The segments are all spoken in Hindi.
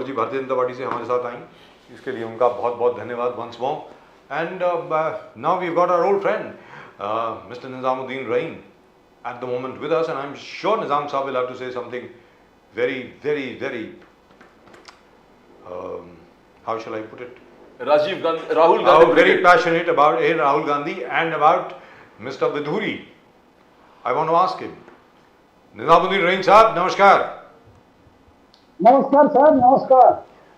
जी भारतीय जनता पार्टी से हमारे साथ आई, इसके लिए उनका बहुत बहुत धन्यवाद once more. And now we got our old friend mister Nizamuddin Rahim at the moment with us, and I'm sure Nizam Saab will have to say something very how shall I put it, Rahul Gandhi very passionate about Rahul Gandhi and about Mr. Vidhuri. I want to ask him, Nizamuddin Rahim Saab, namaskar. नमस्कार सर।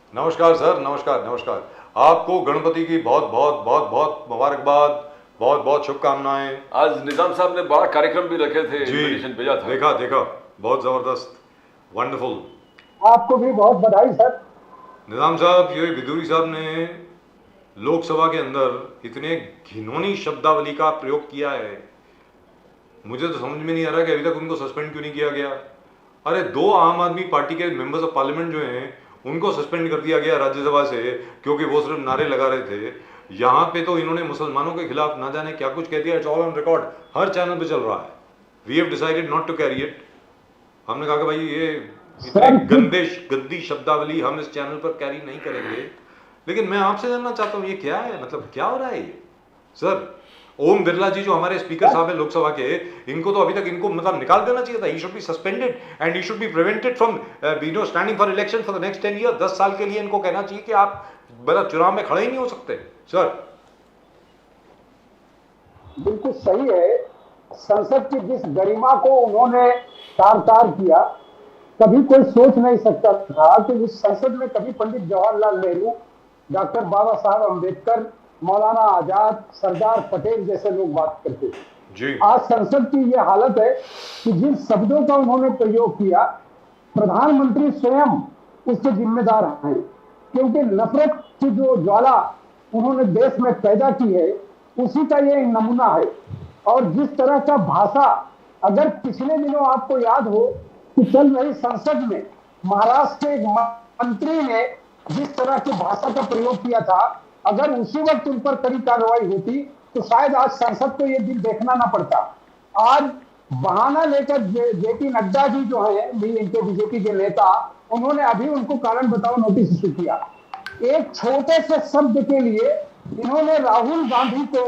नमस्कार सर, नमस्कार। आपको गणपति की बहुत बहुत बहुत बहुत मुबारकबाद, बहुत बहुत शुभकामनाएं। आज निजाम साहब ने बड़ा कार्यक्रम भी रखे थे, इन्विटेशन भेजा था। देखा बहुत जबरदस्त, वंडरफुल। आपको भी बहुत बधाई सर। निजाम साहब, ये विधूरी साहब ने लोकसभा के अंदर इतने घिनौनी शब्दावली का प्रयोग किया है, मुझे तो समझ में नहीं आ रहा कि अभी तक उनको सस्पेंड क्यों नहीं किया गया। अरे 2 आम आदमी पार्टी के मेंबर्स ऑफ पार्लियामेंट जो हैं उनको सस्पेंड कर दिया गया राज्यसभा से, क्योंकि वो सिर्फ नारे लगा रहे थे। यहाँ पे तो इन्होंने मुसलमानों के खिलाफ ना जाने क्या कुछ कह दिया। इट्स ऑल ऑन रिकॉर्ड, हर चैनल पे चल रहा है। We have decided not to carry it. हमने कहा कि भाई ये इतने गंदी शब्दावली हम इस चैनल पर कैरी नहीं करेंगे। लेकिन मैं आपसे जानना चाहता हूँ, ये क्या है, मतलब क्या हो रहा है ये सर? ओम बिरला जी जो हमारे स्पीकर साहब है लोकसभा के, इनको तो अभी तक इनको मतलब निकाल देना चाहिए था। He should be suspended and he should be prevented from standing for election for the next 10 year. 10 साल के लिए इनको कहना चाहिए कि आप मतलब चुनाव में खड़े ही नहीं हो सकते सर। बिल्कुल सही है। संसद की जिस गरिमा को उन्होंने तार किया, कभी कोई सोच नहीं सकता था कि उस संसद में कभी पंडित जवाहरलाल नेहरू, डॉक्टर बाबा साहब अम्बेडकर, मौलाना आजाद, सरदार पटेल जैसे लोग बात करते थे जी। आज संसद की ये हालत है कि जिन शब्दों का उन्होंने प्रयोग किया, प्रधानमंत्री स्वयं उसके जिम्मेदार हैं, क्योंकि नफरत की जो ज्वाला उन्होंने देश में पैदा की है उसी का ये नमूना है। और जिस तरह का भाषा, अगर पिछले दिनों आपको याद हो कि चल रही संसद में महाराष्ट्र के एक मंत्री ने जिस तरह की भाषा का प्रयोग किया था, अगर उसी वक्त उन पर कड़ी कार्रवाई होती तो शायद आज संसद को ये दिन देखना ना पड़ता। आज बहाना लेकर जेपी नड्डा जी जो है इनके बीजेपी के नेता, उन्होंने अभी उनको कारण बताओ नोटिस इशू किया। एक छोटे से शब्द के लिए इन्होंने राहुल गांधी को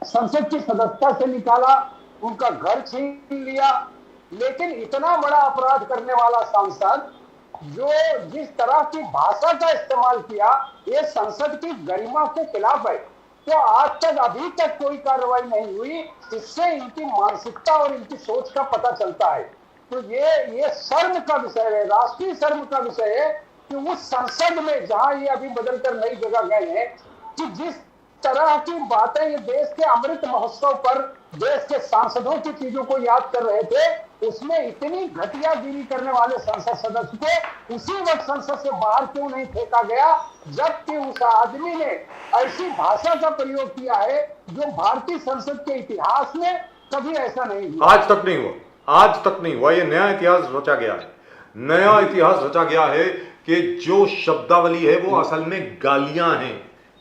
संसद की सदस्यता से निकाला, उनका घर छीन लिया। लेकिन इतना बड़ा अपराध करने वाला सांसद जो जिस तरह की भाषा का इस्तेमाल किया, ये संसद की गरिमा के खिलाफ है। तो आज तक अभी तक कोई कार्रवाई नहीं हुई। इससे इनकी मानसिकता और इनकी सोच का पता चलता है। तो ये शर्म का विषय है, राष्ट्रीय शर्म का विषय है कि उस संसद में जहां ये अभी बदलकर नई जगह गए हैं, कि जिस तरह की बातें ये देश के अमृत महोत्सव पर देश के सांसदों की चीजों को याद कर रहे थे, उसमें इतनी घटियागिरी करने वाले संसद सदस्य को उसी वक्त संसद से बाहर क्यों नहीं फेंका गया, जबकि उस आदमी ने ऐसी भाषा का प्रयोग किया है जो भारतीय संसद के इतिहास में कभी ऐसा नहीं हुआ। आज तक नहीं हुआ। ये नया इतिहास रचा गया है कि जो शब्दावली है वो असल में गालियां हैं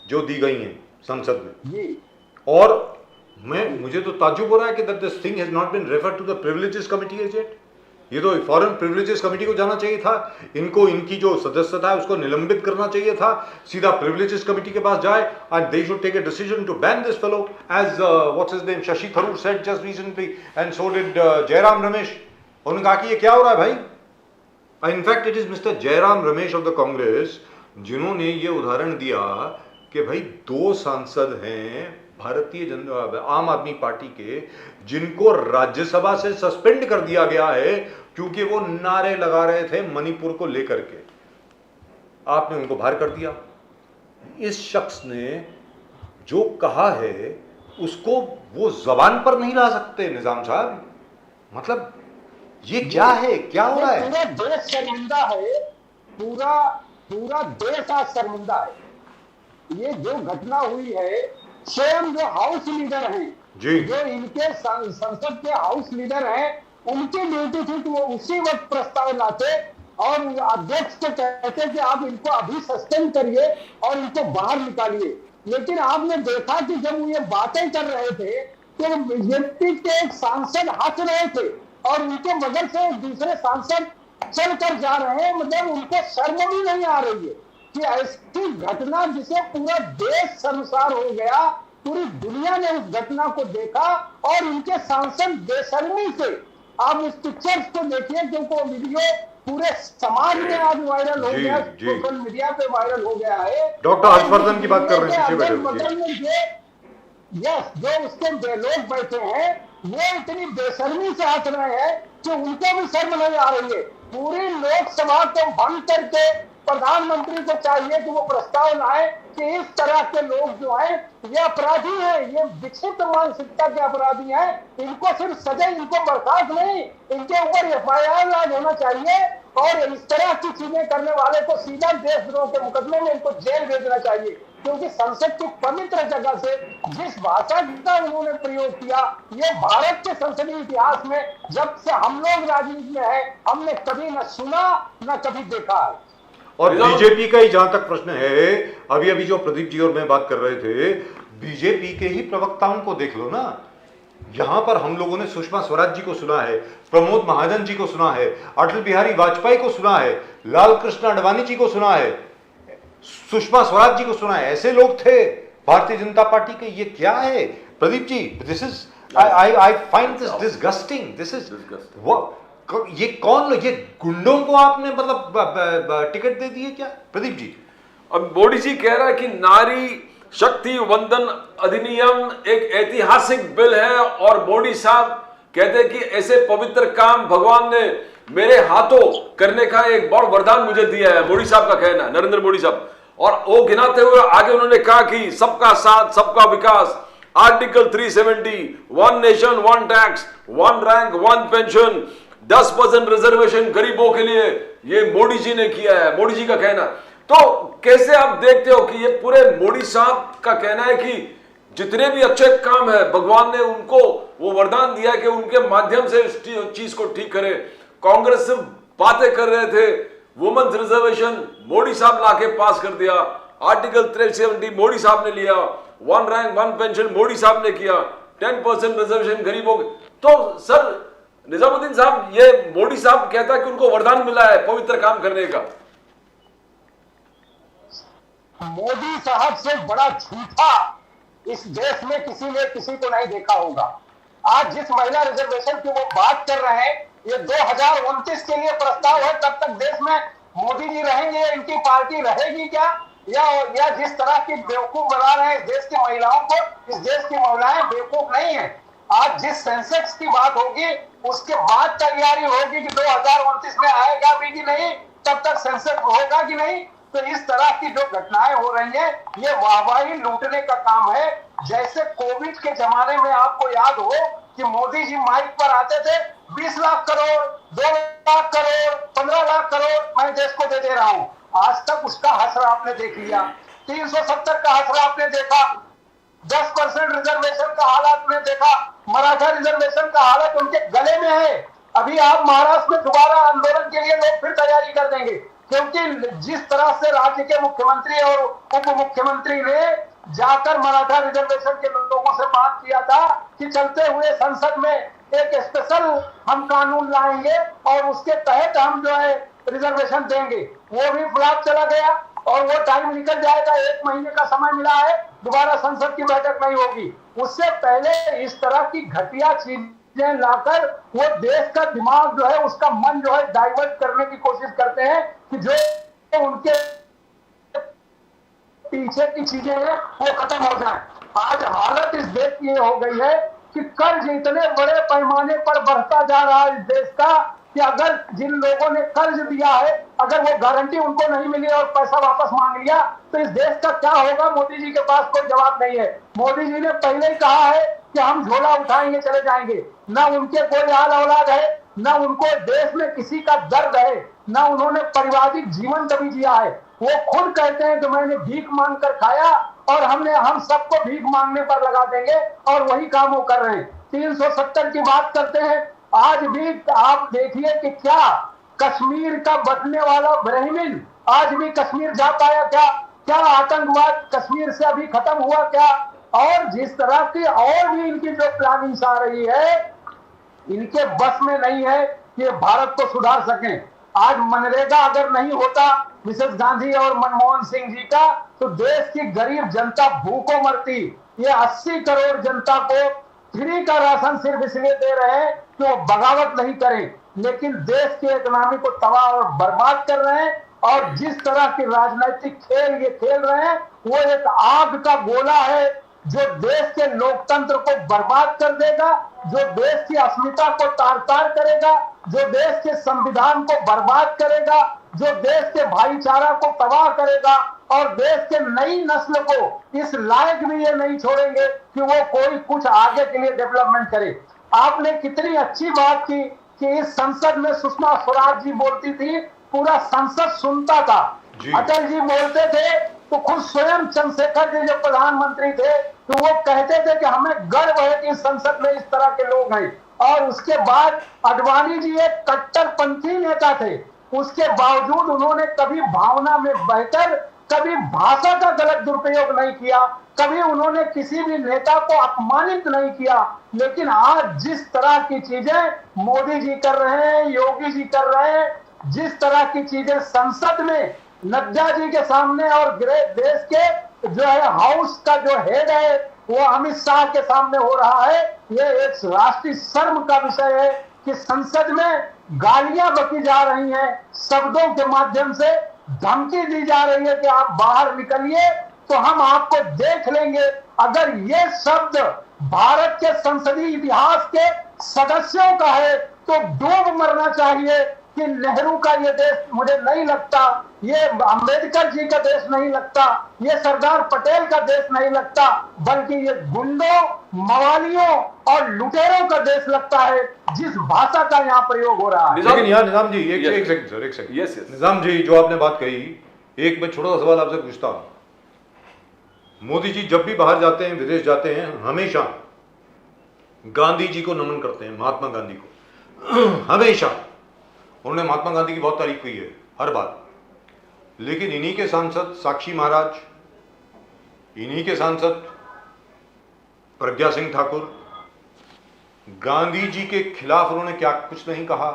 जो दी गई हैं संसद में जी। और मुझे तो ताज्जुब हो रहा है कि that this thing has not been referred to the privileges committee as yet. ये तो फॉरेन प्रिविलेजेस कमिटी को जाना चाहिए था। इनको इनकी जो सदस्यता है उसको निलंबित करना चाहिए था, सीधा प्रिविलेजेस कमिटी के पास जाए and they should take a decision to ban this fellow as what's his name Shashi Tharoor said just recently and so did Jairam Ramesh. उन्होंने कहा कि ये क्या हो रहा है भाई। In fact it is mister Jairam Ramesh of the Congress जिन्होंने ये उदाहरण दिया कि भाई 2 सांसद हैं भारतीय जनता आम आदमी पार्टी के, जिनको राज्यसभा से सस्पेंड कर दिया गया है क्योंकि वो नारे लगा रहे थे मणिपुर को लेकर के। आपने उनको बाहर कर दिया। इस शख्स ने जो कहा है उसको वो जबान पर नहीं ला सकते निजाम साहब। मतलब ये क्या है, क्या हो रहा है? पूरा देश शर्मिंदा है, पूरा देश आज शर्मिंदा है। ये जो घटना हुई है, स्वयं जो हाउस लीडर हैं जी, जो इनके संसद के हाउस लीडर हैं, उनकी ड्यूटी थी कि वो उसी वक्त प्रस्ताव लाते और अध्यक्ष को कहते कि आप इनको अभी सस्पेंड करिए और इनको बाहर निकालिए। लेकिन आपने देखा कि जब ये बातें कर रहे थे तो बीजेपी के एक सांसद हंस रहे थे और उनके बगल से दूसरे सांसद चल कर जा रहे हैं, मतलब उनको शर्म भी नहीं आ रही है कि ऐसी घटना जिसे पूरा देश शर्मसार हो गया, पूरी दुनिया ने उस घटना को देखा और उनके सांसद बेशर्मी से, आप उस पिक्चर्स को देखिए क्योंकि वो वीडियो पूरे समाज में आज वायरल हो गया, सोशल मीडिया पे वायरल हो गया है। डॉक्टर हर्षवर्धन की बात कर रहे हैं, बगल में जो उसके लोग बैठे हैं वो इतनी बेशर्मी से हंस रहे हैं कि उनको भी शर्म नहीं आ रही है। पूरी लोकसभा को भंग करके प्रधानमंत्री को चाहिए कि वो प्रस्ताव लाए कि इस तरह के लोग जो हैं ये अपराधी हैं, ये विक्षिप्त मानसिकता के अपराधी हैं, इनको सिर्फ सजा, इनको बर्खास्त नहीं, इनके ऊपर एफआईआर लॉन्च होना चाहिए और इस तरह की चीजें करने वाले को सीधा देशद्रोह के मुकदमे में इनको जेल भेजना चाहिए। क्योंकि संसद की पवित्र जगह से जिस भाषा का उन्होंने प्रयोग किया, ये भारत के संसदीय इतिहास में जब से हम लोग राजनीति में है हमने कभी न सुना न कभी देखा है। और बीजेपी का ही जहां तक प्रश्न है, अभी अभी जो प्रदीप जी और मैं बात कर रहे थे, बीजेपी के ही प्रवक्ताओं को देख लो ना। यहां पर हम लोगों ने सुषमा स्वराज जी को सुना है, प्रमोद महाजन जी को सुना है, अटल बिहारी वाजपेयी को सुना है, लाल कृष्ण आडवाणी जी को सुना है, सुषमा स्वराज जी को सुना है। ऐसे लोग थे भारतीय जनता पार्टी के। ये क्या है Pradeep ji? This is I find this disgusting. This is ये कौन लोग, ये गुंडों को आपने मतलब टिकट दे दिए क्या प्रदीप जी? अब मोदी जी कह रहा है कि नारी शक्ति वंदन अधिनियम एक ऐतिहासिक बिल है और मोदी साहब कहते हैं कि ऐसे पवित्र काम भगवान ने मेरे हाथों करने का एक बड़ा वरदान मुझे दिया है। मोदी साहब का कहना है, नरेंद्र मोदी साहब। और वो गिनाते हुए आगे उन्होंने कहा कि सबका साथ सबका विकास, article 370, one nation one tax, one rank one pension, 10% reservation गरीबों के लिए, ये मोदी जी ने किया है, मोदी जी का कहना। तो कैसे आप देखते हो कि ये पूरे मोदी साहब का कहना है कि जितने भी अच्छे काम है भगवान ने उनको वो वरदान दिया है कि उनके माध्यम से इस चीज को ठीक करे। कांग्रेस सिर्फ बातें कर रहे थे, वुमेन्स रिजर्वेशन मोदी साहब लाके पास कर दिया, आर्टिकल 370 मोदी साहब ने लिया, one rank one pension Modi साहब ने किया, 10% रिजर्वेशन गरीबों के। तो सर निजामुद्दीन साहब, ये मोदी साहब कहता है कि उनको वरदान मिला है पवित्र काम करने का। मोदी साहब से बड़ा झूठा इस देश में किसी ने किसी को नहीं देखा होगा। आज जिस महिला रिजर्वेशन की वो बात कर रहे हैं, ये 2029 के लिए प्रस्ताव है। तब तक देश में मोदी जी रहेंगे, इनकी पार्टी रहेगी क्या? या जिस तरह की बेवकूफ बना रहे हैं इस देश की महिलाओं को, इस देश की महिलाएं बेवकूफ नहीं है। आज जिस सेंसेक्स की बात होगी उसके बाद तैयारी होगी कि 2029 में आएगा भी कि नहीं, तब तक सेंसेक्स होगा कि नहीं। तो इस तरह की जो घटनाएं हो रही हैं, ये वाहवाही लूटने का काम है। जैसे कोविड के जमाने में आपको याद हो कि मोदी जी माइक पर आते थे, 20 लाख करोड़, 2 लाख करोड़, 15 लाख करोड़ मैं देश को दे रहा हूं। आज तक उसका हसरा आपने देख लिया, 370 का हसरा आपने देखा, 10% रिजर्वेशन का हालत में देखा, मराठा रिजर्वेशन का हालत उनके गले में है। अभी आप महाराष्ट्र में दोबारा आंदोलन के लिए लोग फिर तैयारी कर देंगे, क्योंकि जिस तरह से राज्य के मुख्यमंत्री और उप मुख्यमंत्री ने जाकर मराठा रिजर्वेशन के लोगों से बात किया था कि चलते हुए संसद में एक स्पेशल हम कानून लाएंगे और उसके तहत हम जो है रिजर्वेशन देंगे, वो भी फ्लॉप चला गया और वो टाइम निकल जाएगा। 1 महीने का समय मिला है, दोबारा संसद की बैठक नहीं होगी। उससे पहले इस तरह की घटिया चीजें लाकर वो देश का दिमाग जो है, उसका मन जो है डाइवर्ट करने की कोशिश करते हैं कि जो उनके पीछे की चीजें हैं वो खत्म हो जाए। आज हालत इस देश की हो गई है कि कर्ज इतने बड़े पैमाने पर बढ़ता जा रहा है इस देश का कि अगर जिन लोगों ने कर्ज दिया है, अगर वो गारंटी उनको नहीं मिली और पैसा वापस मांग लिया तो इस देश का क्या होगा? मोदी जी के पास कोई जवाब नहीं है। मोदी जी ने पहले ही कहा है कि हम झोला उठाएंगे चले जाएंगे। ना उनके कोई हाल औलाद है, ना उनको देश में किसी का दर्द है, ना उन्होंने पारिवारिक जीवन कभी जिया है। वो खुद कहते हैं कि मैंने भीख मांग कर खाया और हम सबको भीख मांगने पर लगा देंगे, और वही काम वो कर रहे हैं। 370 की बात करते हैं। आज भी आप देखिए कि क्या कश्मीर का बचने वाला ब्राह्मण आज भी कश्मीर जा पाया क्या? क्या आतंकवाद कश्मीर से अभी खत्म हुआ क्या? और जिस तरह की और भी इनकी जो प्लानिंग्स आ रही है, इनके बस में नहीं है कि भारत को सुधार सकें। आज मनरेगा अगर नहीं होता मिसेस गांधी और मनमोहन सिंह जी का, तो देश की गरीब जनता भूखों मरती। ये 80 करोड़ जनता को फ्री का राशन सिर्फ इसलिए दे रहे हैं कि वो बगावत नहीं करें, लेकिन देश की इकोनॉमी को तबाह और बर्बाद कर रहे हैं। और जिस तरह की राजनीतिक खेल ये खेल रहे हैं, वो एक आग का गोला है जो देश के लोकतंत्र को बर्बाद कर देगा, जो देश की अस्मिता को तार तार करेगा, जो देश के संविधान को बर्बाद करेगा, जो देश के भाईचारा को तबाह करेगा, और देश के नई नस्ल को इस लायक भी ये नहीं छोड़ेंगे कि वो कोई कुछ आगे के लिए डेवलपमेंट करे। आपने कितनी अच्छी बात की कि इस संसद में सुषमा स्वराज जी बोलती थी, पूरा संसद सुनता था। अटल जी बोलते थे तो खुद स्वयं चंद्रशेखर जी जो प्रधानमंत्री थे तो वो कहते थे कि हमें गर्व है कि संसद में इस तरह के लोग हैं। और उसके बाद अडवाणी जी एक कट्टरपंथी नेता थे, उसके बावजूद उन्होंने कभी भावना में बहकर कभी भाषा का गलत दुरुपयोग नहीं किया, कभी उन्होंने किसी भी नेता को अपमानित नहीं किया। लेकिन आज जिस तरह की चीजें मोदी जी कर रहे हैं, योगी जी कर रहे हैं, जिस तरह की चीजें संसद में नड्डा जी के सामने और देश के जो है हाउस का जो हेड है वो अमित शाह के सामने हो रहा है, ये एक राष्ट्रीय शर्म का विषय है कि संसद में गालियां बकी जा रही हैं, शब्दों के माध्यम से धमकी दी जा रही है कि आप बाहर निकलिए तो हम आपको देख लेंगे। अगर ये शब्द भारत के संसदीय इतिहास के सदस्यों का है तो डूब मरना चाहिए कि नेहरू का ये देश मुझे नहीं लगता, ये अंबेडकर जी का देश नहीं लगता, ये सरदार पटेल का देश नहीं लगता, बल्कि ये गुंडों, मवालियों और लुटेरों का देश लगता है जिस भाषा का यहाँ प्रयोग हो रहा है। लेकिन यहाँ निजाम जी एक सेकंड सर, एक सेकंड। यस निजाम जी, जो आपने बात कही, एक मैं छोटा सा सवाल आपसे पूछता हूँ। मोदी जी जब भी बाहर जाते हैं, विदेश जाते हैं, हमेशा गांधी जी को नमन करते हैं, महात्मा गांधी को। हमेशा उन्होंने महात्मा गांधी की बहुत तारीफ की है हर बार। लेकिन इन्हीं के सांसद साक्षी महाराज, इन्हीं के सांसद प्रज्ञा सिंह ठाकुर, गांधी जी के खिलाफ उन्होंने क्या कुछ नहीं कहा।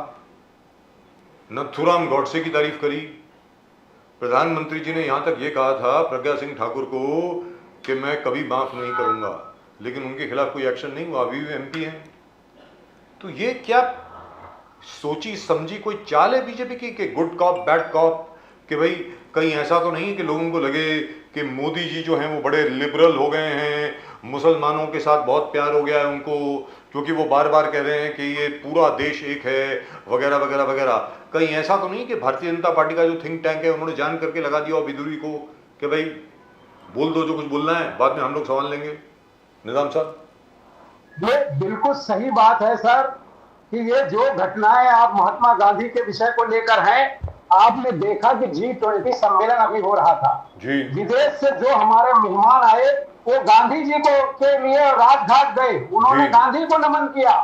नथुराम गॉडसे की तारीफ करी। प्रधानमंत्री जी ने यहां तक ये कहा था प्रज्ञा सिंह ठाकुर को कि मैं कभी माफ नहीं करूंगा, लेकिन उनके खिलाफ कोई एक्शन नहीं हुआ, अभी भी एमपी हैं। तो ये क्या सोची समझी कोई चाल है बीजेपी की कि गुड कॉप बैड कॉप, कि भाई कहीं ऐसा तो नहीं कि लोगों को लगे कि मोदी जी जो हैं वो बड़े लिबरल हो गए हैं, मुसलमानों के साथ बहुत प्यार हो गया है उनको, क्योंकि वो बार बार कह रहे हैं कि ये पूरा देश एक है वगैरह वगैरह वगैरह। कहीं ऐसा तो नहीं कि भारतीय जनता पार्टी का जो थिंक टैंक है उन्होंने जान करके लगा दिया बिदुरी को कि भाई बोल दो जो कुछ बोलना है, बाद में हम लोग संभाल लेंगे। निजाम साहब, ये बिल्कुल सही बात है सर कि ये जो घटनाएं आप महात्मा गांधी के विषय को लेकर हैं, आपने देखा कि G20 सम्मेलन अभी हो रहा था जी। विदेश से जो हमारे मेहमान आए वो गांधी जी को के लिए राजघाट गए, उन्होंने गांधी को नमन किया,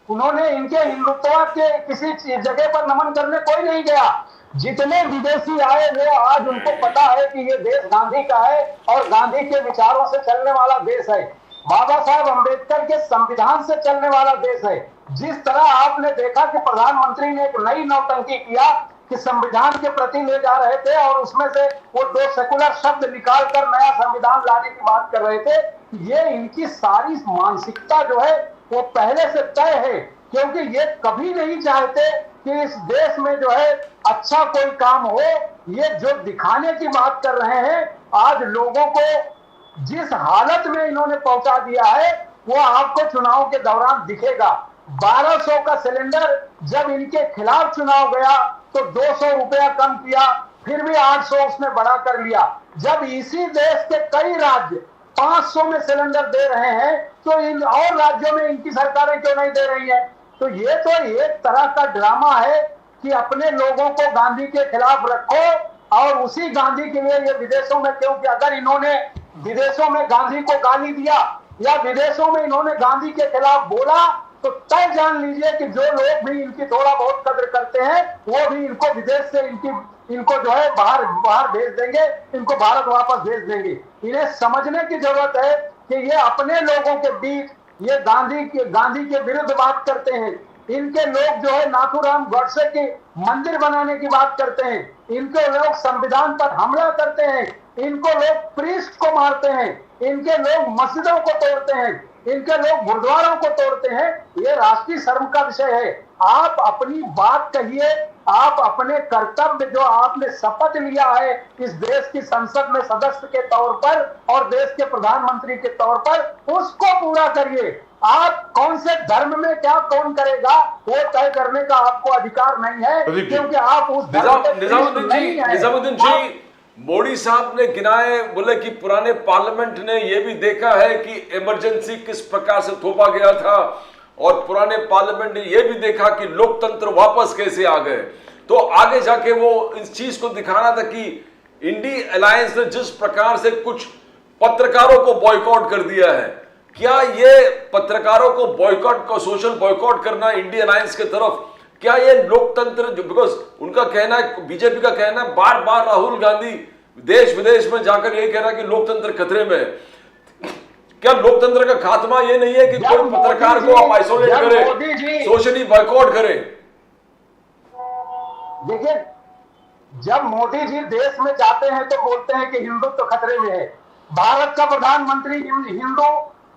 उन्होंने इनके हिंदुत्व के किसी जगह पर नमन करने कोई नहीं गया। जितने विदेशी आए वो आज उनको पता है कि ये देश गांधी का है और गांधी के विचारों से चलने वाला देश है, बाबा साहब अंबेडकर के संविधान से चलने वाला देश है। जिस तरह आपने देखा कि प्रधानमंत्री ने एक नई नौटंकी किया कि संविधान के प्रति ले जा रहे थे और उसमें से वो 2 सेकुलर शब्द निकालकर नया संविधान लाने की बात कर रहे थे, ये इनकी सारी मानसिकता जो है वो पहले से तय है, क्योंकि ये कभी नहीं चाहते कि इस देश में जो है अच्छा कोई काम हो। ये जो दिखाने की बात कर रहे हैं, आज लोगों को जिस हालत में इन्होंने पहुंचा दिया है वो आपको चुनाव के दौरान दिखेगा। 1200 का सिलेंडर जब इनके खिलाफ चुनाव गया तो 200 रुपया कम किया, फिर भी 800 उसने बढ़ा कर लिया। जब इसी देश के कई राज्य 500 में सिलेंडर दे रहे हैं तो इन और राज्यों में इनकी सरकारें क्यों नहीं दे रही है? तो ये तो एक तरह का ड्रामा है कि अपने लोगों को गांधी के खिलाफ रखो और उसी गांधी के लिए ये विदेशों में, क्योंकि अगर इन्होंने विदेशों में गांधी को गाली दिया या विदेशों में इन्होंने गांधी के खिलाफ बोला तो तय जान लीजिए कि जो लोग भी इनकी थोड़ा बहुत कदर करते हैं वो भी इनको विदेश से इनको जो है बाहर भेज देंगे, इनको भारत वापस भेज देंगे। इन्हें समझने की जरूरत है कि ये अपने लोगों के बीच ये गांधी के विरुद्ध बात करते हैं, इनके लोग जो है नाथूराम गॉडसे की मंदिर बनाने की बात करते हैं, इनके लोग संविधान पर हमला करते हैं, इनको लोग प्रीस्ट को मारते हैं, इनके लोग मस्जिदों को तोड़ते हैं, इनके लोग गुरुद्वारों को तोड़ते हैं। ये राष्ट्रीय शर्म का विषय है। आप अपनी बात कहिए, आप अपने कर्तव्य जो आपने शपथ लिया है इस देश की संसद में सदस्य के तौर पर और देश के प्रधानमंत्री के तौर पर, उसको पूरा करिए। आप कौन से धर्म में क्या कौन करेगा वो तय करने का आपको अधिकार नहीं है, क्योंकि आप उस धर्म के नहीं हैं। निजामुद्दीन जी, मोदी साहब ने गिनाए, बोले कि पुराने पार्लियामेंट ने यह भी देखा है कि इमरजेंसी किस प्रकार से थोपा गया था और पुराने पार्लियामेंट ने यह भी देखा कि लोकतंत्र वापस कैसे आ गए। तो आगे जाके वो इस चीज को दिखाना था कि इंडी अलायंस ने जिस प्रकार से कुछ पत्रकारों को बॉयकॉट कर दिया है, क्या ये पत्रकारों को बॉयकॉट को सोशल बॉयकॉट करना इंडी अलायंस के तरफ, क्या ये लोकतंत्र जो, बिकॉज उनका कहना है, बीजेपी का कहना है, बार बार राहुल गांधी देश विदेश में जाकर ये कह रहा है कि लोकतंत्र खतरे में है। क्या लोकतंत्र का खात्मा ये नहीं है कि कोई पत्रकार को आप आइसोलेट करें, सोशली बॉयकॉट करें? देखिए, जब मोदी जी देश में जाते हैं तो बोलते हैं कि हिंदुत्व खतरे में है। भारत का प्रधानमंत्री हिंदू,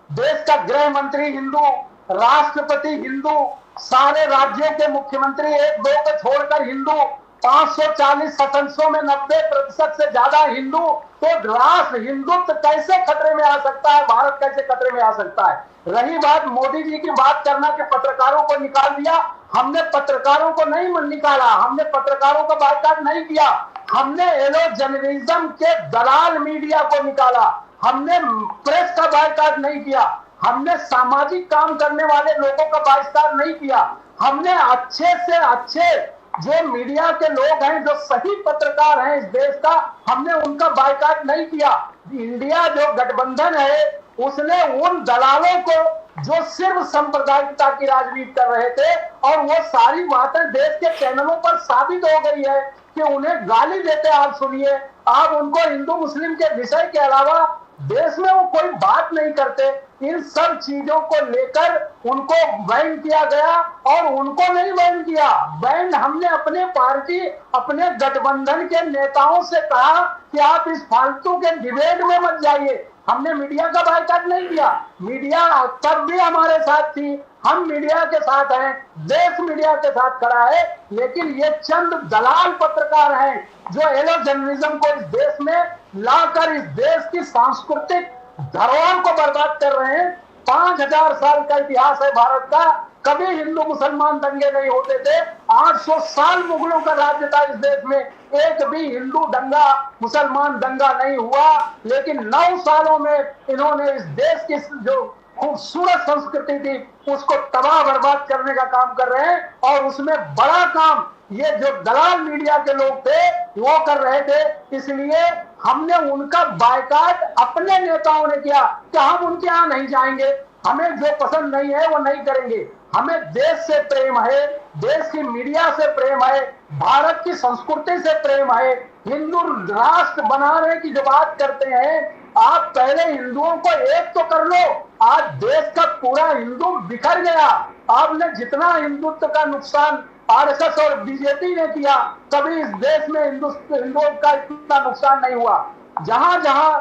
देश का गृह मंत्री हिंदू, राष्ट्रपति हिंदू, सारे राज्यों के मुख्यमंत्री एक दो को छोड़कर हिंदू, 540 सदस्यों में 90% से ज्यादा हिंदू। तो राष्ट्र हिंदुत्व कैसे खतरे में आ सकता है, भारत कैसे खतरे में आ सकता है? रही बात मोदी जी की बात करना कि पत्रकारों को निकाल दिया, हमने पत्रकारों को नहीं निकाला, हमने पत्रकारों का बायकॉट नहीं किया, हमने एलो जर्नलिज्म के दलाल मीडिया को निकाला, हमने प्रेस का बायकॉट नहीं किया, हमने सामाजिक काम करने वाले लोगों का बहिष्कार नहीं किया, हमने अच्छे से अच्छे जो मीडिया के लोग हैं, जो सही पत्रकार हैं इस देश का, हमने उनका बायकॉट नहीं किया। इंडिया जो गठबंधन है उसने उन दलालों को जो सिर्फ सांप्रदायिकता की राजनीति कर रहे थे, और वो सारी बातें देश के चैनलों पर साबित हो गई है कि उन्हें गाली देते आप सुनिए, आप उनको हिंदू मुस्लिम के विषय के अलावा देश में वो कोई बात नहीं करते। इन सब चीजों को लेकर उनको बैन किया गया, और उनको नहीं बैन किया, बैन हमने अपने पार्टी, अपने गठबंधन के नेताओं से कहा कि आप इस फालतू के डिबेट में मत जाइए। हमने मीडिया का बायकॉट नहीं किया, मीडिया तब भी हमारे साथ थी, हम मीडिया के साथ हैं, देश मीडिया के साथ खड़ा है। लेकिन ये चंद दलाल पत्रकार हैं जो एलो जर्नलिज्म को इस देश में लाकर इस देश की सांस्कृतिक धरोहर को बर्बाद कर रहे हैं। 5000 साल का इतिहास है भारत का, कभी हिंदू मुसलमान दंगे नहीं होते थे। 800 साल मुगलों का राज्य था इस देश में, एक भी हिंदू दंगा मुसलमान दंगा नहीं हुआ। लेकिन 9 सालों में इन्होंने इस देश की जो खूबसूरत संस्कृति थी उसको तबाह बर्बाद करने का काम कर रहे हैं, और उसमें बड़ा काम ये जो दलाल मीडिया के लोग थे वो कर रहे थे। इसलिए हमने उनका बायकॉट अपने नेताओं ने किया कि हम उनके यहाँ नहीं जाएंगे, हमें जो पसंद नहीं है वो नहीं करेंगे। हमें देश से प्रेम है, देश की मीडिया से प्रेम है, भारत की संस्कृति से प्रेम है। हिंदू राष्ट्र बनाने की जो बात करते हैं, आप पहले हिंदुओं को एक तो कर लो। आज देश का पूरा हिंदू बिखर गया। आपने जितना हिंदुत्व का नुकसान आरएसएस और बीजेपी ने किया, कभी इस देश में हिंदुओं का इतना नुकसान नहीं हुआ। जहां जहां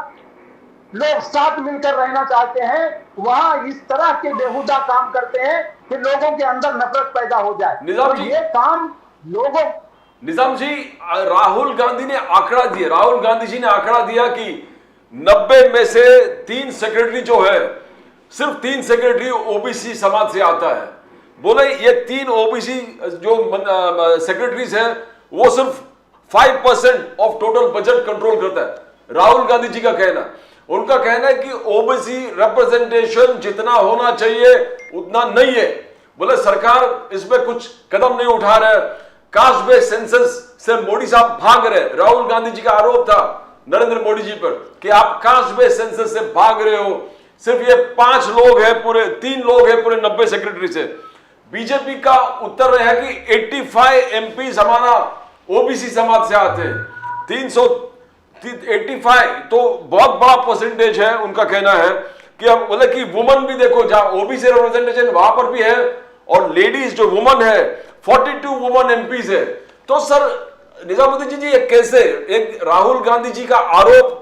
लोग साथ मिलकर रहना चाहते हैं वहां इस तरह के बेहुदा काम करते हैं कि लोगों के अंदर नफरत पैदा हो जाए। निजाम जी, ये काम लोगों निजाम जी, राहुल गांधी ने आंकड़ा दिया, राहुल गांधी जी ने आंकड़ा दिया कि 90 में से 3 सेक्रेटरी जो है, सिर्फ 3 सेक्रेटरी ओबीसी समाज से आता है। बोले ये 3 ओबीसी जो सेक्रेटरीज हैं वो सिर्फ 5% ऑफ टोटल बजट कंट्रोल करता है। राहुल गांधी जी का कहना, उनका कहना है कि ओबीसी रिप्रेजेंटेशन जितना होना चाहिए उतना नहीं है। बोले सरकार इसमें कुछ कदम नहीं उठा रहे। कास्ट बेस्ड सेंसस से मोदी साहब भाग रहे। राहुल गांधी जी का आरोप था नरेंद्र मोदी जी पर कि आप कास्ट बेस्ड सेंसस से भाग रहे हो। सिर्फ ये 5 लोग हैं, पूरे 3 लोग हैं पूरे 90 सेक्रेटरी से। बीजेपी का उत्तर है कि 85 एमपी हमारा ओबीसी समाज से आते हैं। 385 तो बहुत बड़ा परसेंटेज है। उनका कहना है कि हम बोले कि वुमन भी देखो, जहां ओबीसी रिप्रेजेंटेशन वहां पर भी है और लेडीज जो वुमन है 42 वुमन एमपीज है। तो सर निजामुद्दीन जी, ये कैसे, एक राहुल गांधी जी का आरोप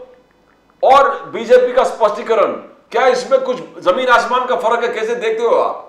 और बीजेपी का स्पष्टीकरण, क्या इसमें कुछ जमीन आसमान का फर्क है? कैसे देखते हो आप?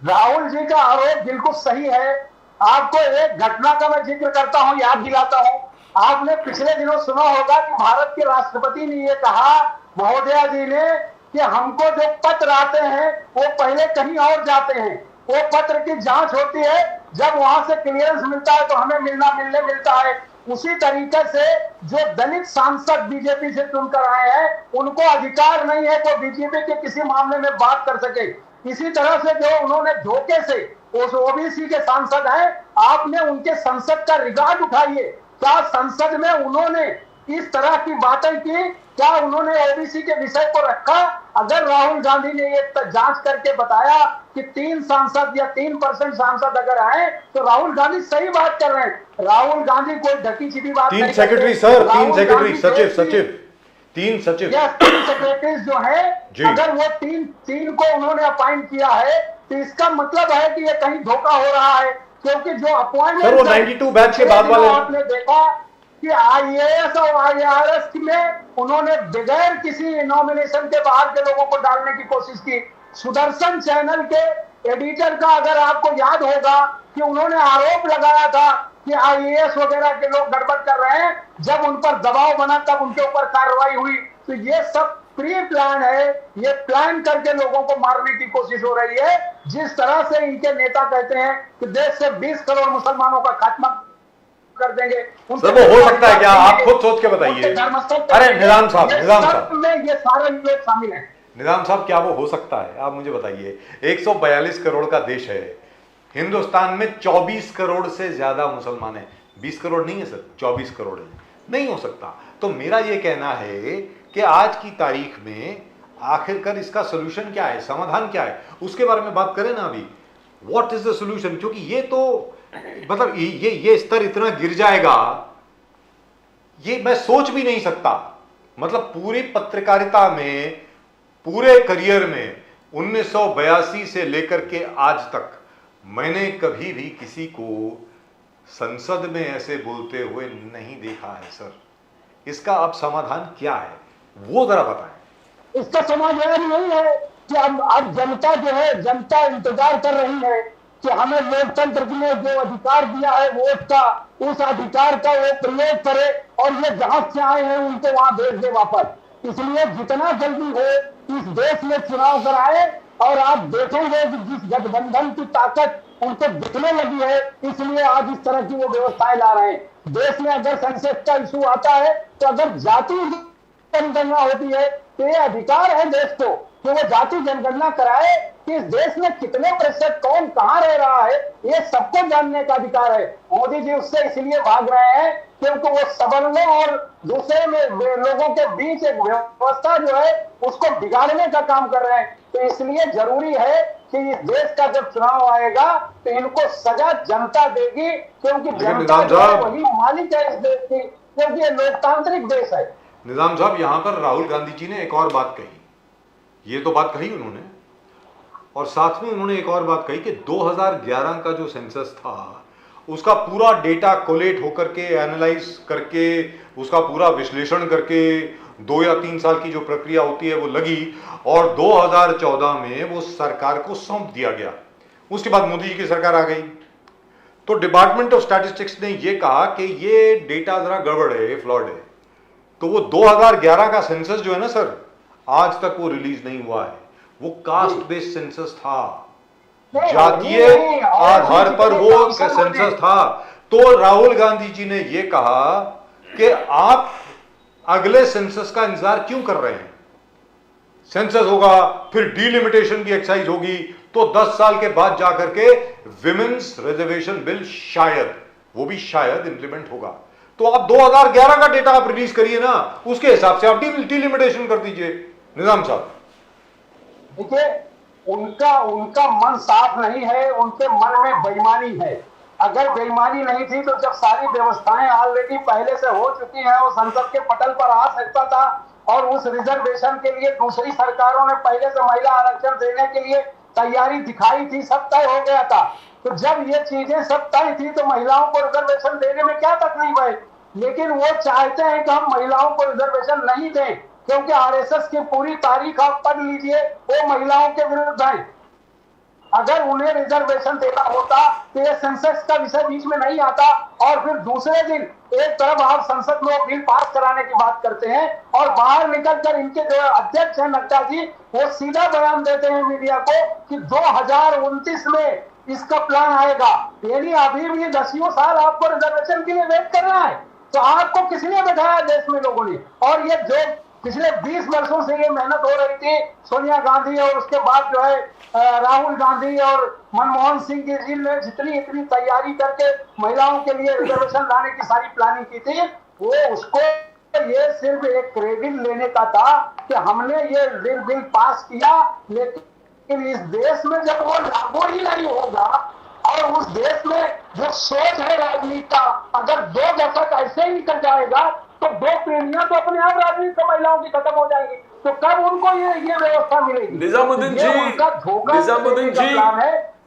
राहुल जी का आरोप बिल्कुल सही है। आपको एक घटना का मैं जिक्र करता हूं, याद दिलाता हूं। आपने पिछले दिनों सुना होगा कि भारत के राष्ट्रपति ने यह कहा, महोदया जी ने, कि हमको जो पत्र आते हैं वो पहले कहीं और जाते हैं, वो पत्र की जांच होती है, जब वहां से क्लियरेंस मिलता है तो हमें मिलने मिलता है। उसी तरीके से जो दलित सांसद बीजेपी से चुनकर आए हैं, उनको अधिकार नहीं है वो बीजेपी के किसी मामले में बात कर सके। इसी तरह से जो उन्होंने धोखे से उस ओबीसी के सांसद हैं, आपने उनके संसद का रिकॉर्ड उठाइए। क्या संसद में उन्होंने इस तरह की बातें की? क्या उन्होंने ओबीसी के विषय को रखा? अगर राहुल गांधी ने ये जांच करके बताया कि 3 सांसद या 3% सांसद अगर आए, तो राहुल गांधी सही बात कर रहे हैं। राहुल गांधी कोई ढकी छिपी बात नहीं 3 सेक्रेटरी सर, 3 सेक्रेटरी, सचिव 3 सचिव, 3 सेक्रेटरीज जो है, अगर वो तीन को उन्होंने अपॉइंट किया है, तो इसका मतलब है कि ये कहीं धोखा हो रहा है। क्योंकि जो अपॉइंटमेंट सर वो 92 बैच के बाद वाले, आपने देखा कि आईएएस और आईआरएस में उन्होंने बगैर किसी नॉमिनेशन के बाहर के लोगों को डालने की कोशिश की। सुदर्शन चैनल के एडिटर का अगर आपको याद होगा कि उन्होंने आरोप लगाया था कि आईएएस वगैरह के लोग गड़बड़ कर रहे हैं, जब उन पर दबाव बना तब उनके ऊपर कार्रवाई हुई। तो ये सब प्री प्लान है, ये प्लान करके लोगों को मारने की कोशिश हो रही है। जिस तरह से इनके नेता कहते हैं कि देश से 20 करोड़ मुसलमानों का खात्मा कर देंगे, सर वो हो सकता है क्या? आप खुद सोच के बताइए। अरे निजाम साहब में ये सारे लोग शामिल हैं। निजाम साहब, क्या वो हो सकता है? आप मुझे बताइए। 142 करोड़ का देश है, हिंदुस्तान में 24 करोड़ से ज्यादा मुसलमान हैं। 20 करोड़ नहीं है सर, 24 करोड़ है। नहीं हो सकता। तो मेरा ये कहना है कि आज की तारीख में आखिरकार इसका सोल्यूशन क्या है, समाधान क्या है, उसके बारे में बात करें ना अभी। What is the solution? क्योंकि ये तो मतलब ये स्तर इतना गिर जाएगा, ये मैं सोच भी नहीं सकता। मतलब पूरी पत्रकारिता में, पूरे करियर में 1982 से लेकर के आज तक मैंने कभी भी किसी को संसद में ऐसे बोलते हुए नहीं देखा है सर। इसका अब समाधान क्या है वो जरा बताएं। इसका समाधान यही है कि अब जनता जो है, जनता इंतजार कर रही है कि हमें लोकतंत्र ने जो अधिकार दिया है वोट का, उस अधिकार का वो प्रयोग करे और ये जहां से आए हैं उनको वहां भेज दे वापस। इसलिए जितना जल्दी हो इस देश में चुनाव कराए। और आप देखेंगे कि जिस गठबंधन की ताकत उनको दिखने लगी है, इसलिए आज इस तरह की वो व्यवस्थाएं ला रहे हैं। देश में अगर सेंसेक्स का इशू आता है, तो अगर जाति जनगणना होती है तो ये अधिकार है देश को कि वो जाति जनगणना कराए कि इस देश में कितने प्रतिशत कौन कहां रह रहा है, ये सबको जानने का अधिकार है। मोदी जी उससे इसलिए भाग रहे हैं क्योंकि वो सवर्णों और दूसरे में लोगों के बीच एक व्यवस्था जो है उसको बिगाड़ने का काम कर रहे हैं। तो इसलिए जरूरी है कि इस देश का जब चुनाव आएगा तो इनको सजा जनता देगी, क्योंकि जनता जो है वही मालिक है इस देश की, क्योंकि ये लोकतांत्रिक देश है। निजाम साहब, यहां पर राहुल गांधी जी ने एक और बात कही। ये तो बात कही उन्होंने, और साथ में उन्होंने एक और बात कही कि 2011 का जो सेंसस था उसका पूरा डेटा कोलेट होकर के, एनालाइज करके, उसका पूरा विश्लेषण करके 2 या 3 साल की जो प्रक्रिया होती है वो लगी, और 2014 में वो सरकार को सौंप दिया गया। उसके बाद मोदी जी की सरकार आ गई, तो डिपार्टमेंट ऑफ स्टैटिस्टिक्स ने ये कहा कि ये डेटा जरा गड़बड़ है, फ्लॉड है। तो वो 2011 का सेंसस जो है ना सर, आज तक वो रिलीज नहीं हुआ है। वो कास्ट बेस्ड सेंसस था, जातीय आधार पर वो सेंसस था। तो राहुल गांधी जी ने ये कहा कि आप अगले सेंसस का इंतजार क्यों कर रहे हैं? सेंसस होगा, फिर डिलिमिटेशन की एक्सरसाइज होगी, तो 10 साल के बाद जाकर के विमेन्स रिजर्वेशन बिल शायद, वो भी शायद इंप्लीमेंट होगा। तो आप 2011 का डेटा आप रिलीज करिए ना, उसके हिसाब से आप डिलिमिटेशन कर दीजिए। निजाम साहब, देखिए, उनका मन साफ नहीं है, उनके मन में बेईमानी है। अगर बेईमानी नहीं थी तो जब सारी व्यवस्थाएं ऑलरेडी पहले से हो चुकी हैं, वो संसद के पटल पर आ सकता था। और उस रिजर्वेशन के लिए दूसरी सरकारों ने पहले से महिला आरक्षण देने के लिए तैयारी दिखाई थी, सब तय हो गया था। तो जब ये चीजें सब तय थी तो महिलाओं को रिजर्वेशन देने में क्या तकलीफ है? लेकिन वो चाहते हैं कि हम महिलाओं को रिजर्वेशन नहीं दें, क्योंकि आरएसएस की पूरी तारीख आप पढ़ लीजिए, वो महिलाओं के विरुद्ध है। अगर उन्हें रिजर्वेशन देना होता तो ये सेंसेक्स का विषय बीच में नहीं आता, और फिर दूसरे दिन एक तरफ आप संसद में बिल पास कराने की बात करते हैं और बाहर निकलकर इनके जो अध्यक्ष हैं नड्डा जी, वो सीधा बयान देते हैं मीडिया को कि 2029 में इसका प्लान आएगा। यानी अभी भी 10 साल आपको रिजर्वेशन के लिए वेट करना है। तो आपको किसने बैठाया देश में लोगों ने? और ये जो पिछले 20 वर्षों से ये मेहनत हो रही थी, सोनिया गांधी और उसके बाद जो है राहुल गांधी और मनमोहन सिंह जी ने जितनी इतनी तैयारी करके महिलाओं के लिए रिजर्वेशन लाने की सारी प्लानिंग की थी, वो उसको ये सिर्फ एक क्रेडिट लेने का था कि हमने ये बिल पास किया। लेकिन इस देश में जब वो लागू ही नहीं होगा और उस देश में जो सोच है राजनीति का, अगर 2 दशक ऐसे ही निकल जाएगा तो 2 पीढ़ियां तो अपने आप राजनीति से महिलाओं की खत्म हो जाएंगी। तो कब उनको ये व्यवस्था मिलेगी? निजामुद्दीन जी, निजामुद्दीन जी,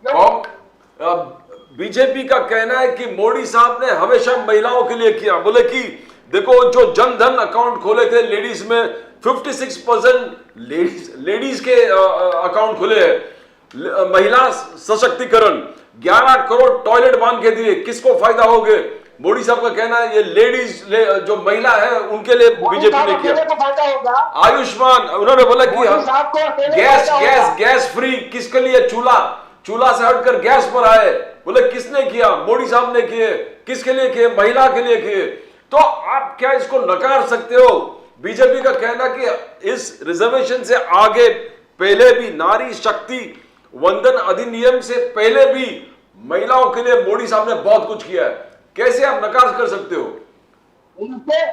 और बीजेपी का कहना है कि मोदी साहब ने हमेशा महिलाओं के लिए किया। बोले कि देखो जो जनधन अकाउंट खोले थे लेडीज में, 56% लेडीज के अकाउंट खुले हैं। महिला सशक्तिकरण, 11 करोड़ टॉयलेट बांध के दिए, किसको फायदा हो गए? मोदी साहब का कहना है ये लेडीज जो महिला है उनके लिए बीजेपी ने किया। आयुष्मान, उन्होंने बोला कि गैस फ्री, किसके लिए? चूल्हा से हटकर गैस पर आए। बोले किसने किया? मोदी साहब ने किए। किसके लिए किए? महिला के लिए किए। तो आप क्या इसको नकार सकते हो? बीजेपी का कहना कि इस रिजर्वेशन से आगे पहले भी नारी शक्ति वंदन अधिनियम से पहले भी महिलाओं के लिए मोदी साहब ने बहुत कुछ किया है। कैसे आप नकार कर सकते हो? इनके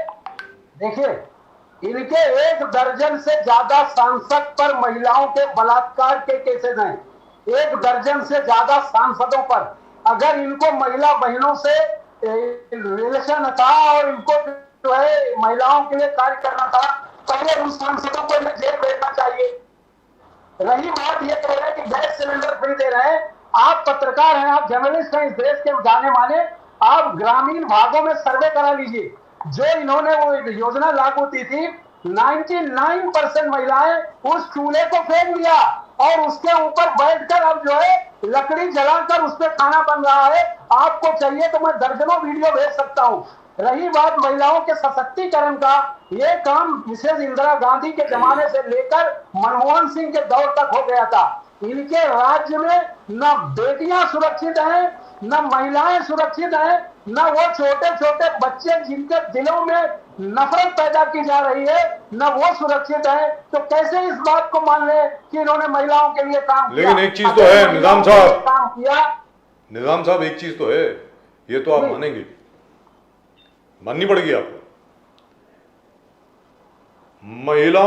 देखिए, इनके 1 दर्जन से ज्यादा सांसद पर महिलाओं के बलात्कार के केसेस हैं। 1 दर्जन से ज्यादा सांसदों पर। अगर इनको महिला बहनों से रिलेशन था और इनको जो है महिलाओं के लिए कार्य करना था, पहले उन सांसदों को जेल भेजना चाहिए। रही बात ये कह रहे हैं कि गैस सिलेंडर फ्री दे रहे हैं। आप पत्रकार हैं, आप जर्नलिस्ट हैं, इस देश के जाने माने, आप ग्रामीण भागों में सर्वे करा लीजिए। जो इन्होंने वो योजना लागू की थी, 99% महिलाएं उस चूल्हे को फेंक दिया और उसके ऊपर बैठकर अब जो है लकड़ी जलाकर उस पर खाना बन रहा है। आपको चाहिए तो मैं दर्जनों वीडियो भेज सकता हूं। रही बात महिलाओं के सशक्तिकरण का, ये काम मिसेज इंदिरा गांधी के जमाने से लेकर मनमोहन सिंह के दौर तक हो गया था। इनके राज्य में न बेटियां सुरक्षित हैं, न महिलाएं सुरक्षित हैं, न वो छोटे छोटे बच्चे जिनके दिलों में नफरत पैदा की जा रही है, न वो सुरक्षित है। तो कैसे इस बात को मान ले कि इन्होंने महिलाओं के लिए काम किया? लेकिन एक चीज तो है निजाम साहब, काम किया। निजाम साहब एक चीज तो है, ये तो आप मानेंगे, माननी पड़ेगी आपको। महिला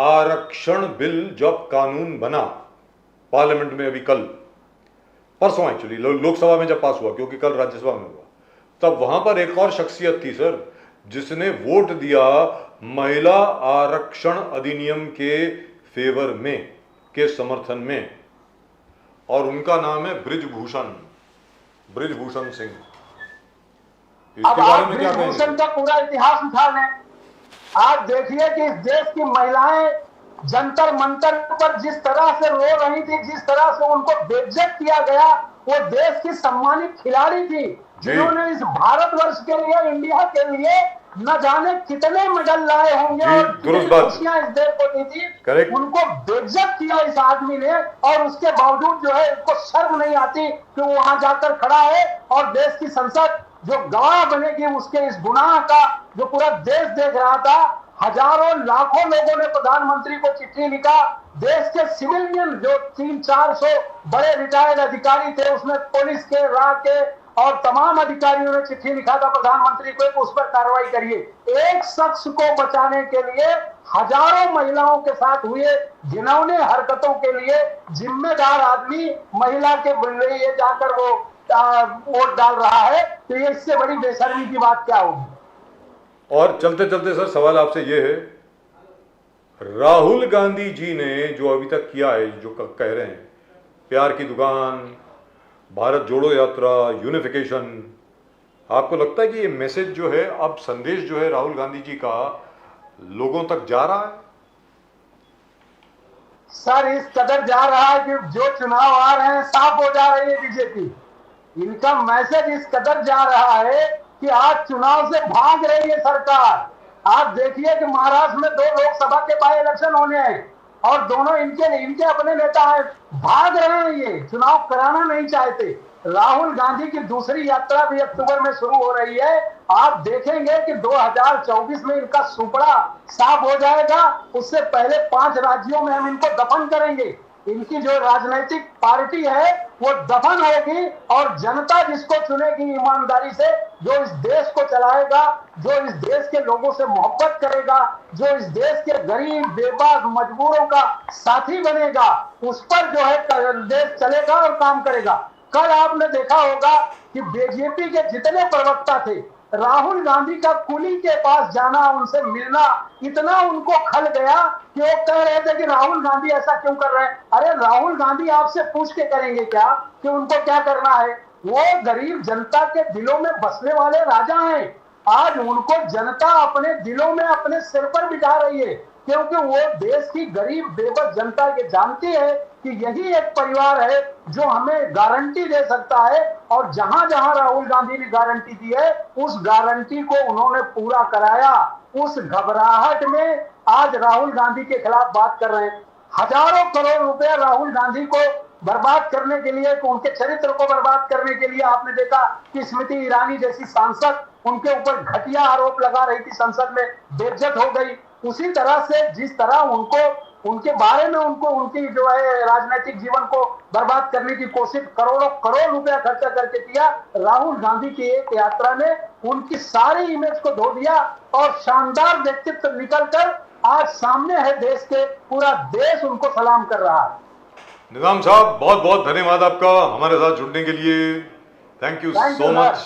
आरक्षण बिल जब कानून बना पार्लियामेंट में, अभी कल परसों एक्चुअली लोकसभा में जब पास हुआ, क्योंकि कल राज्यसभा में हुआ, तब वहां पर एक और शख्सियत थी सर जिसने वोट दिया महिला आरक्षण अधिनियम के फेवर में, के समर्थन में, और उनका नाम है बृजभूषण सिंह। अब आप बृजभूषण का पूरा इतिहास उठा लें, आप देखिए कि इस देश की महिलाएं जंतर मंतर पर जिस तरह से रो रही थी, जिस तरह से उनको बेइज्जत किया गया, वो देश की सम्मानित खिलाड़ी थी जिन्होंने इस भारतवर्ष के लिए, इंडिया के लिए न जाने कितने मेडल लाए होंगे और कितनी खुशियां इस देश को दी थी। उनको बेइज्जत किया इस आदमी ने, और उसके बावजूद जो है उसको शर्म नहीं आती कि वो वहां जाकर खड़ा है और देश की संसद जो गवाह बनेगी उसके इस गुनाह का, जो पूरा देश देख रहा था। हजारों लाखों लोगों ने प्रधानमंत्री को चिट्ठी लिखा। देश के सिविलियन जो 300-400 बड़े रिटायर्ड अधिकारी थे, उसमें पुलिस के, राह के और तमाम अधिकारियों ने चिट्ठी लिखा था प्रधानमंत्री को कि उस पर कार्रवाई करिए। एक शख्स को बचाने के लिए हजारों महिलाओं के साथ हुए घिनौने हरकतों के लिए जिम्मेदार आदमी महिला के लिए जाकर वो वोट डाल रहा है, तो ये इससे बड़ी बेशर्मी की बात क्या होगी? और चलते चलते सर सवाल आपसे ये है, राहुल गांधी जी ने जो अभी तक किया है, जो कह रहे हैं, प्यार की दुकान, भारत जोड़ो यात्रा, यूनिफिकेशन, आपको लगता है कि ये मैसेज जो है, अब संदेश जो है राहुल गांधी जी का लोगों तक जा रहा है? सर इस कदर जा रहा है कि जो चुनाव आ रहे हैं साफ हो जा रही है बीजेपी। इनका मैसेज इस कदर जा रहा है कि आज चुनाव से भाग रही है सरकार। आप देखिए कि महाराष्ट्र में 2 लोकसभा के बाई इलेक्शन होने हैं और दोनों इनके अपने नेता हैं, भाग रहे हैं, ये चुनाव कराना नहीं चाहते। राहुल गांधी की दूसरी यात्रा भी अक्टूबर में शुरू हो रही है। आप देखेंगे कि 2024 में इनका सुपड़ा साफ हो जाएगा। उससे पहले 5 राज्यों में हम इनको दफन करेंगे। इनकी जो राजनीतिक पार्टी है वो दफन होगी और जनता जिसको चुनेगी ईमानदारी से, जो इस देश को चलाएगा, जो इस देश के लोगों से मोहब्बत करेगा, जो इस देश के गरीब बेबाक मजबूरों का साथी बनेगा, उस पर जो है देश चलेगा और काम करेगा। कल आपने देखा होगा कि बीजेपी के जितने प्रवक्ता थे, राहुल गांधी का कुली के पास जाना, उनसे मिलना इतना उनको खल गया कि वो कह रहे थे कि राहुल गांधी ऐसा क्यों कर रहे हैं। अरे राहुल गांधी आपसे पूछ के करेंगे क्या कि उनको क्या करना है? वो गरीब जनता के दिलों में बसने वाले राजा हैं। आज उनको जनता अपने दिलों में अपने सिर पर बिठा रही है, क्योंकि वो देश की गरीब बेबस जनता ये जानती है कि यही एक परिवार है जो हमें गारंटी दे सकता है। और जहां जहां राहुल गांधी ने गारंटी दी है, उस गारंटी को उन्होंने पूरा कराया। उस घबराहट में आज राहुल गांधी के खिलाफ बात कर रहे हैं। हजारों करोड़ रुपए राहुल गांधी को बर्बाद करने के लिए, उनके चरित्र को बर्बाद करने के लिए आपने देखा कि स्मृति ईरानी जैसी सांसद उनके ऊपर घटिया आरोप लगा रही थी, संसद में बेइज्जत हो गई। उसी तरह से जिस तरह उनके बारे में उनकी जो है राजनीतिक जीवन को बर्बाद करने की कोशिश करोड़ों करोड़ रुपया खर्चा करके किया, राहुल गांधी की एक यात्रा ने उनकी सारी इमेज को धो दिया और शानदार व्यक्तित्व निकलकर आज सामने है देश के। पूरा देश उनको सलाम कर रहा है। निजाम साहब, बहुत बहुत धन्यवाद आपका हमारे साथ जुड़ने के लिए। Thank you so much.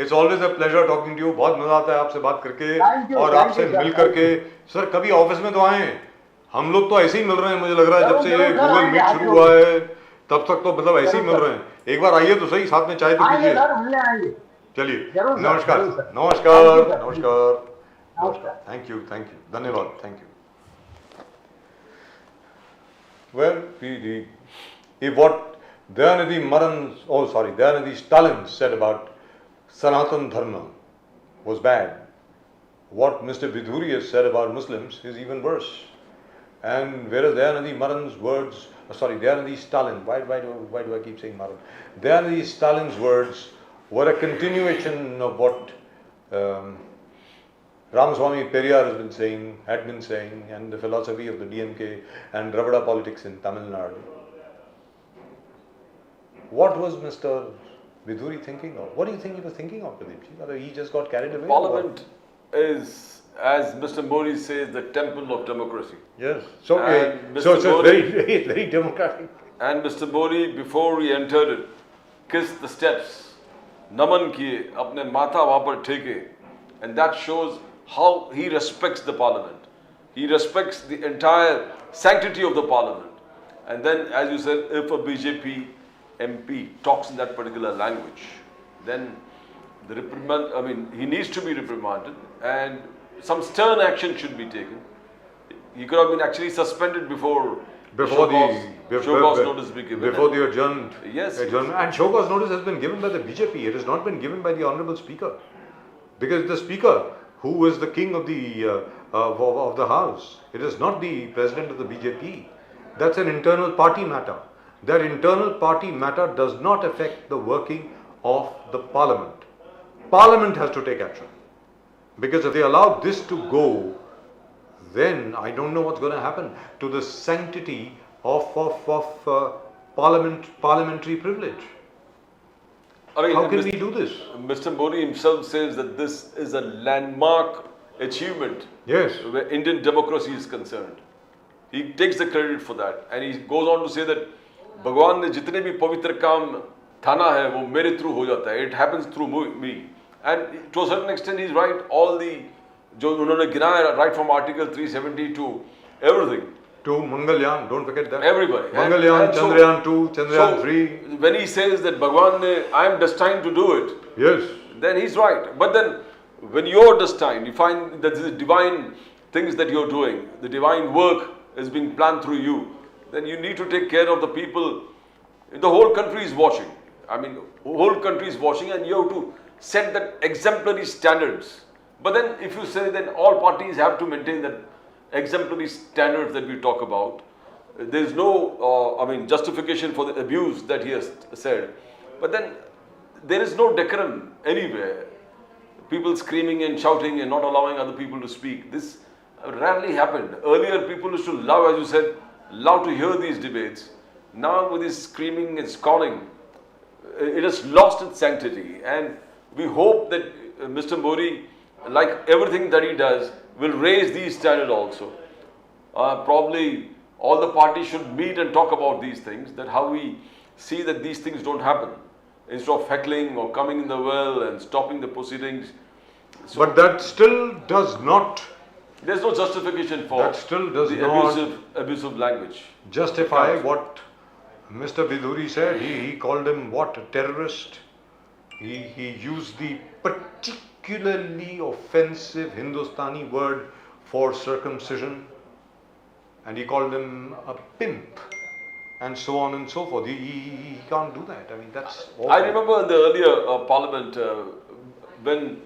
It's always a pleasure talking to you. बहुत मजा आता है आपसे बात करके और आपसे मिल करके। सर कभी ऑफिस में तो आए, हम लोग तो ऐसे ही मिल रहे हैं, मुझे लग रहा है जब से ये गूगल मीट शुरू हुआ है तब तक तो मतलब ऐसे ही मिल रहे हैं। एक बार आइए तो सही, साथ में चाय तो पीजिए। चलिए, नमस्कार नमस्कार नमस्कार नमस्कार। थैंक यू धन्यवाद, thank you. Well, if what Dayanidhi Stalin said about Sanatan Dharma was bad, what Mr. Vidhuri has said about Muslims is even worse. And whereas Dayanidhi Stalin, why do I keep saying Maran? Dayanidhi Stalin's words were a continuation of what Ramaswamy Periyar had been saying, and the philosophy of the DMK and Ravada politics in Tamil Nadu. What was Mr. Vidhuri thinking of? What do you think he was thinking of, Pradeepji? Whether he just got carried away? Parliament is, as Mr. Modi says, the temple of democracy. Yes. So it's very democratic. And Mr. Modi, before he entered it, kissed the steps, naman kiye, apne matha wahan par theke, and that shows how he respects the parliament. He respects the entire sanctity of the parliament. And then, as you said, if a BJP MP talks in that particular language, then he needs to be reprimanded and some stern action should be taken. He could have been actually suspended before the show cause notice be given. Before the adjournment. Yes. And show cause notice has been given by the BJP. It has not been given by the Honorable Speaker. Because the Speaker, who is the king of the House, it is not the President of the BJP. That's an internal party matter. That internal party matter does not affect the working of the Parliament. Parliament has to take action. Because if they allow this to go, then I don't know what's going to happen to the sanctity of parliamentary privilege. How can we do this? Mr. Modi himself says that this is a landmark achievement. Yes. Where Indian democracy is concerned. He takes the credit for that. And he goes on to say that भगवान ने जितने भी पवित्र काम थाना है वो मेरे थ्रू हो जाता है. It happens through me. And to a certain extent he's right. All the जो उन्होंने गिनाया, right from Article 370 to everything, to Mangalyaan, don't forget that. Everybody. Mangalyaan, And Chandrayaan 2, Chandrayaan 3. When he says that Bhagwan ne, I am destined to do it, Yes. then he's right. But then when you're destined, you find that the divine things that you're doing, the divine work is being planned through you, then you need to take care of the people. The whole country is watching. I mean, the whole country is watching, and you have to set that exemplary standards. But then if you say then all parties have to maintain that exemplary standards that we talk about, there is no, justification for the abuse that he has said. But then there is no decorum anywhere. People screaming and shouting and not allowing other people to speak. This rarely happened. Earlier, people used to love, as you said, love to hear these debates. Now, with this screaming and scorning, it has lost its sanctity. And we hope that Mr. Modi, like everything that he does, will raise these standards also. Probably all the parties should meet and talk about these things, that how we see that these things don't happen. Instead of heckling or coming in the well and stopping the proceedings. But that still does not There's no justification for That still does the not abusive language. justify what Mr. Biduri said. He called him what? A terrorist. He used the particularly offensive Hindustani word for circumcision, and he called him a pimp, and so on and so forth. He can't do that. I mean, that's awful. I remember in the earlier parliament when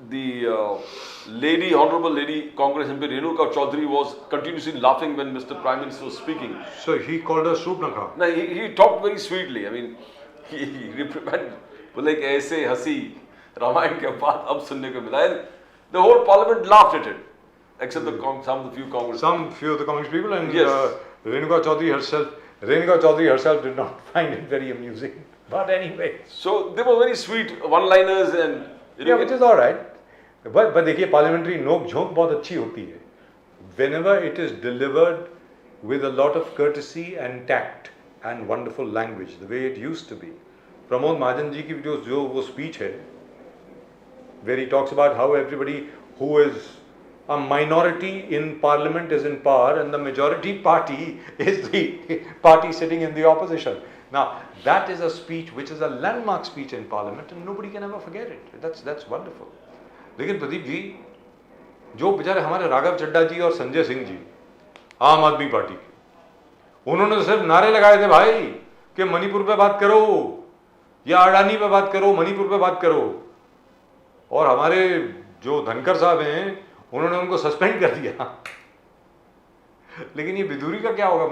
the Honourable Lady Congress MP Renuka Chaudhary was continuously laughing when Mr. Prime Minister was speaking. So he called her Subnakha. Now, he talked very sweetly. I mean, he reprimanded, बोले कि ऐसे हंसी रामायण के बाद अब सुनने को मिला. And the whole parliament laughed at it, except some of the few Congress. Some few of the Congress people, and Yes. Renuka Chaudhary herself did not find it very amusing. But anyway. So they were very sweet one-liners and Yeah, which is all right. But देखिए parliamentary नोक झोंक बहुत अच्छी होती है. Whenever it is delivered with a lot of courtesy and tact and wonderful language, the way it used to be. Pramod Mahajan ji की जो वो speech है, where he talks about how everybody who is a minority in parliament is in power and the majority party is the party sitting in the opposition. Now, that is a speech which is a landmark speech in parliament and nobody can ever forget it. That's wonderful. लेकिन प्रदीप जी, जो बेचारे हमारे राघव चड्ढा जी और संजय सिंह जी, आम आदमी पार्टी के, उन्होंने तो सिर्फ नारे लगाए थे भाई कि मणिपुर पे बात करो या अडानी पे बात करो, मणिपुर पे बात करो. और हमारे जो धनखड़ साहब हैं, उन्होंने उनको सस्पेंड कर दिया. लेकिन ये बिधूरी का क्या होगा?